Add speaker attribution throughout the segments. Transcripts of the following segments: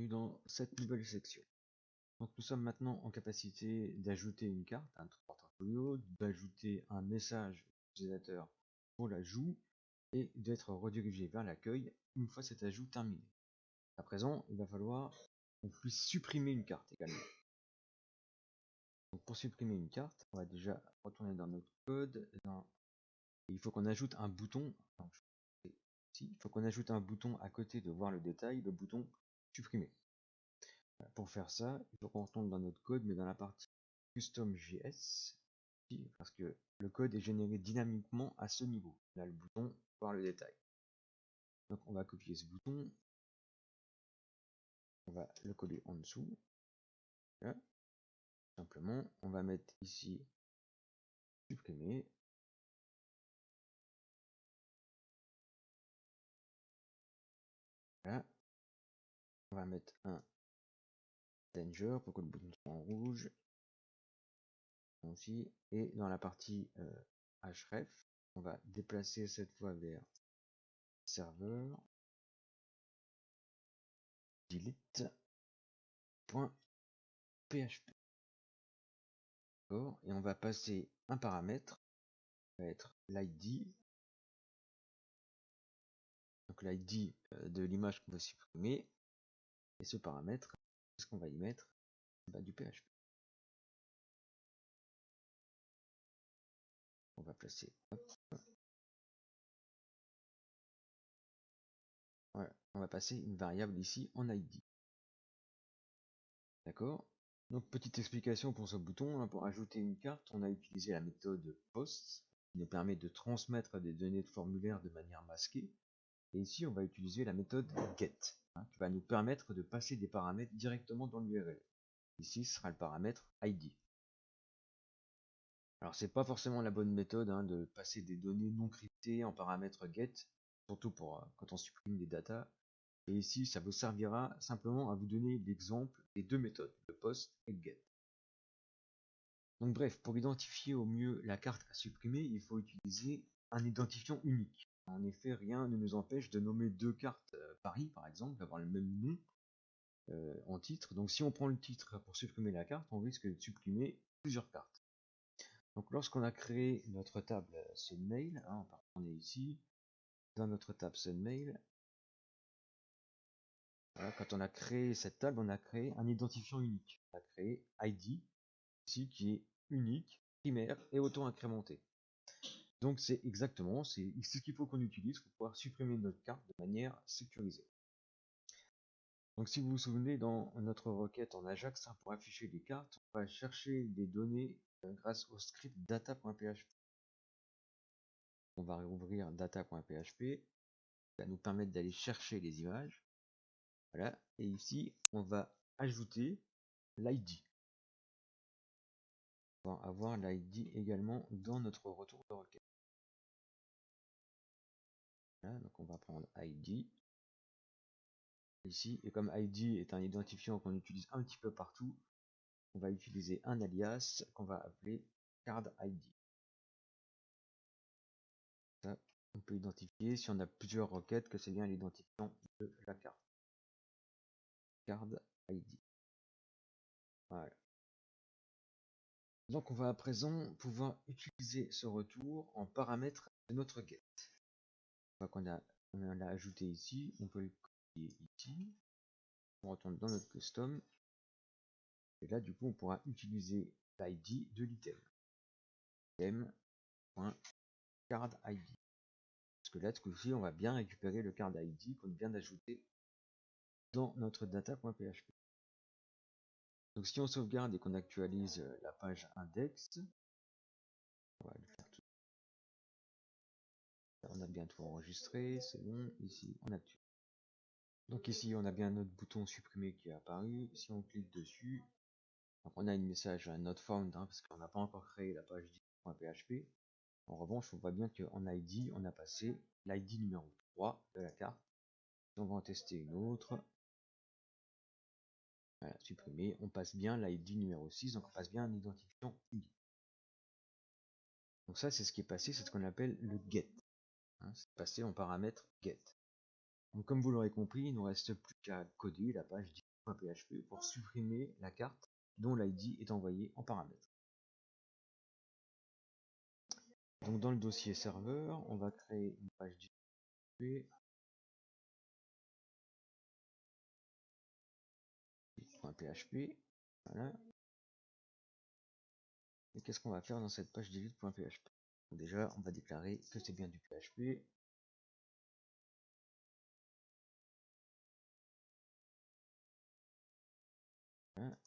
Speaker 1: bienvenue dans cette nouvelle section. Donc nous sommes maintenant en capacité d'ajouter une carte, un portfolio, d'ajouter un message utilisateur pour l'ajout et d'être redirigé vers l'accueil une fois cet ajout terminé. À présent, il va falloir qu'on puisse supprimer une carte également. Donc pour supprimer une carte, on va déjà retourner dans notre code. Il faut qu'on ajoute un bouton. Il faut qu'on ajoute un bouton à côté de voir le détail, le bouton supprimer. Pour faire ça, il faut qu'on retourne dans notre code, mais dans la partie custom.js, parce que le code est généré dynamiquement à ce niveau. Là, le bouton voir le détail. Donc on va copier ce bouton, on va le coller en dessous. Là. Simplement, on va mettre ici supprimer. Là. On va mettre un danger pour que le bouton soit en rouge. Aussi. Et dans la partie href, on va déplacer cette fois vers serveur delete.php. Et on va passer un paramètre, qui va être l'id. Donc l'id de l'image qu'on va supprimer. Et ce paramètre, qu'est-ce qu'on va y mettre? Du PHP. On va placer. Voilà, on va passer une variable ici en id. D'accord? Donc petite explication pour ce bouton, pour ajouter une carte, on a utilisé la méthode post qui nous permet de transmettre des données de formulaire de manière masquée. Et ici on va utiliser la méthode get qui va nous permettre de passer des paramètres directement dans l'URL. Ici ce sera le paramètre id. Alors c'est pas forcément la bonne méthode de passer des données non cryptées en paramètre get, surtout pour quand on supprime des datas. Et ici, ça vous servira simplement à vous donner l'exemple des deux méthodes, le post et le get. Donc bref, pour identifier au mieux la carte à supprimer, il faut utiliser un identifiant unique. En effet, rien ne nous empêche de nommer deux cartes Paris, par exemple, d'avoir le même nom en titre. Donc si on prend le titre pour supprimer la carte, on risque de supprimer plusieurs cartes. Donc lorsqu'on a créé notre table SendMail, on va retourner ici, dans notre table SendMail, voilà, quand on a créé cette table, on a créé un identifiant unique. On a créé ID, ici, qui est unique, primaire et auto-incrémenté. Donc c'est exactement, c'est ce qu'il faut qu'on utilise pour pouvoir supprimer notre carte de manière sécurisée. Donc si vous vous souvenez, dans notre requête en Ajax, pour afficher les cartes, on va chercher des données grâce au script data.php. On va réouvrir data.php, ça va nous permettre d'aller chercher les images. Voilà, et ici on va ajouter l'ID. On va avoir l'ID également dans notre retour de requête. Voilà, donc on va prendre ID ici, et comme ID est un identifiant qu'on utilise un petit peu partout, on va utiliser un alias qu'on va appeler card ID. Ça, on peut identifier si on a plusieurs requêtes que c'est bien l'identifiant de la carte. Card ID. Voilà. Donc on va à présent pouvoir utiliser ce retour en paramètre de notre get. Une fois qu'on l'a ajouté ici, on peut le copier ici. On retourne dans notre custom. Et là du coup on pourra utiliser l'ID de l'item. Item.cardID. Parce que là, ce coup-ci, on va bien récupérer le card ID qu'on vient d'ajouter dans notre data.php. Donc si on sauvegarde et qu'on actualise la page index, on va le faire tout. On a bien tout enregistré, c'est bon, ici on actualise. Donc ici on a bien notre bouton supprimer qui est apparu, si on clique dessus, donc on a une message not found, parce qu'on n'a pas encore créé la page .php. En revanche, on voit bien qu'en ID, on a passé l'ID numéro 3 de la carte. Si on va en tester une autre, voilà, supprimer, on passe bien l'ID numéro 6, donc on passe bien un identifiant unique. Donc ça, c'est ce qui est passé, c'est ce qu'on appelle le get. C'est passé en paramètre get. Donc comme vous l'aurez compris, il ne nous reste plus qu'à coder la page delete.php pour supprimer la carte dont l'ID est envoyé en paramètre. Donc dans le dossier serveur, on va créer une page delete.php. Voilà. Et qu'est-ce qu'on va faire dans cette page delete.php? Déjà, on va déclarer que c'est bien du PHP. Voilà.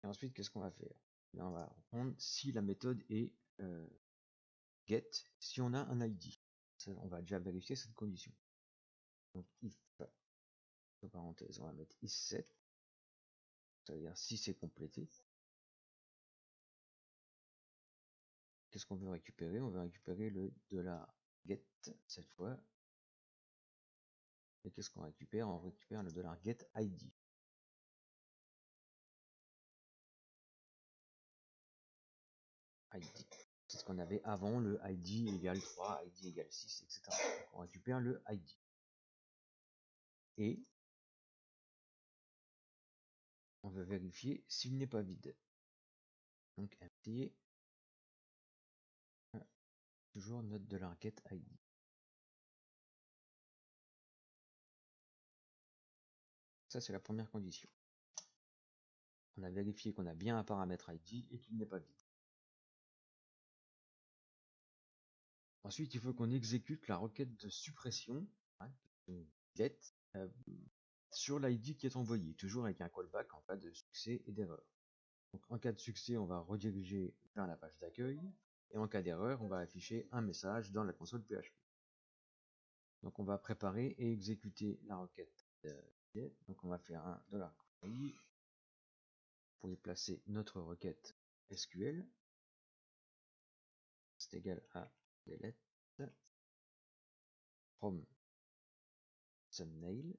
Speaker 1: Et ensuite, qu'est-ce qu'on va faire? On va reprendre si la méthode est get, si on a un ID. Ça, on va déjà vérifier cette condition. Donc if, entre parenthèses, on va mettre is7, ça veut dire si c'est complété. Qu'est-ce qu'on veut récupérer? On veut récupérer le $get cette fois. Et qu'est-ce qu'on récupère? On récupère le $get ID. C'est ce qu'on avait avant le ID égale 3, ID égale 6, etc. Donc on récupère le ID. Et on veut vérifier s'il n'est pas vide. Donc empty, toujours notre $get ID. Ça c'est la première condition. On a vérifié qu'on a bien un paramètre ID et qu'il n'est pas vide. Ensuite, il faut qu'on exécute la requête de suppression, hein, get, sur l'ID qui est envoyé, toujours avec un callback en cas de succès et d'erreur. Donc en cas de succès, on va rediriger vers la page d'accueil, et en cas d'erreur, on va afficher un message dans la console PHP. Donc on va préparer et exécuter la requête get. Donc on va faire un $query pour y placer notre requête SQL. C'est égal à delete from thumbnail.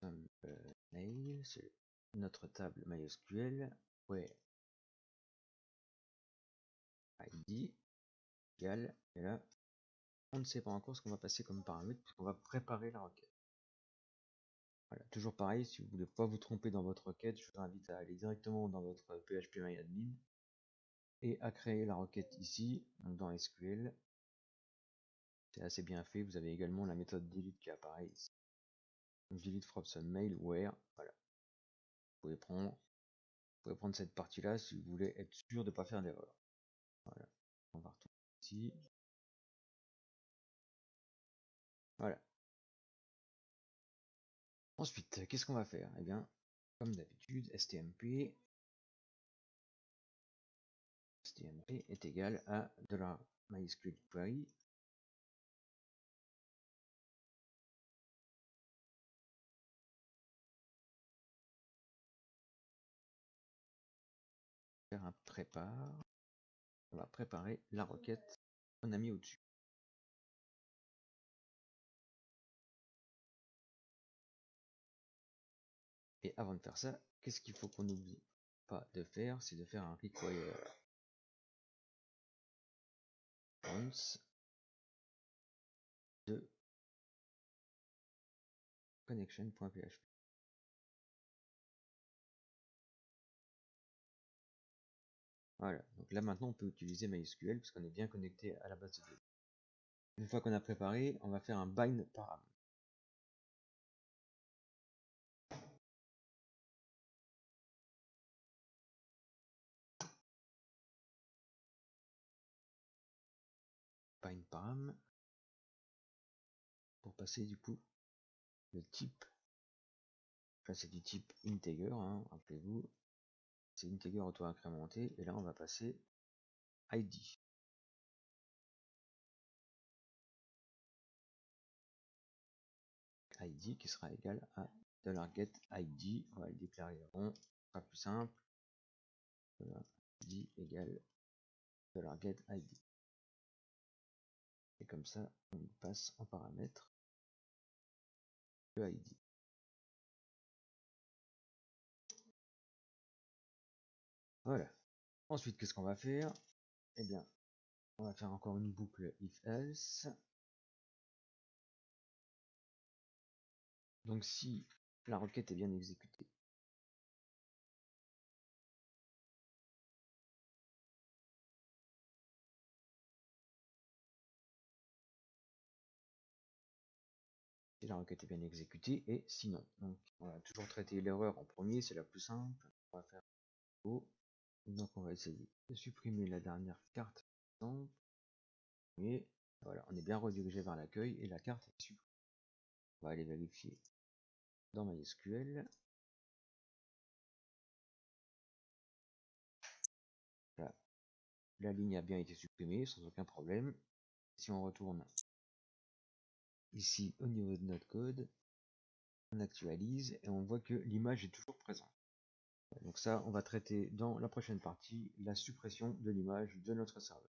Speaker 1: Thumbnail, c'est notre table MySQL where ID égale, et là on ne sait pas encore ce qu'on va passer comme paramètre puisqu'on va préparer la requête. Voilà, toujours pareil, si vous ne voulez pas vous tromper dans votre requête, je vous invite à aller directement dans votre phpMyAdmin et à créer la requête ici, donc dans SQL. C'est assez bien fait, vous avez également la méthode delete qui apparaît ici. Donc delete from some mail where, voilà. Vous pouvez prendre cette partie-là si vous voulez être sûr de ne pas faire d'erreur. Voilà, on va retourner ici. Voilà. Ensuite, qu'est-ce qu'on va faire? Eh bien, comme d'habitude, stmp est égal à $MySQL query faire un prépare. On va préparer la requête qu'on a mis au-dessus. Et avant de faire ça, qu'est-ce qu'il faut qu'on n'oublie pas de faire? C'est de faire un require once de connection.php. Voilà, donc là maintenant on peut utiliser MySQL puisqu'on est bien connecté à la base de données. Une fois qu'on a préparé, on va faire un bind param. Bind param pour passer du coup le type. Là c'est du type integer, hein, rappelez-vous, c'est integer auto-incrémenté et là on va passer ID. ID qui sera égal à $get ID, on va le déclarer rond, ce sera plus simple. ID égale $get ID. Et comme ça, on passe en paramètre le ID. Voilà. Ensuite, qu'est-ce qu'on va faire? Eh bien, on va faire encore une boucle if else. Donc si la requête est bien exécutée, et sinon. Donc on va toujours traiter l'erreur en premier, c'est la plus simple. On va faire O. Donc on va essayer de supprimer la dernière carte. Et voilà, on est bien redirigé vers l'accueil et la carte est supprimée. On va aller vérifier dans MySQL. Voilà. La ligne a bien été supprimée sans aucun problème. Si on retourne ici au niveau de notre code, on actualise et on voit que l'image est toujours présente. Donc ça, on va traiter dans la prochaine partie la suppression de l'image de notre serveur.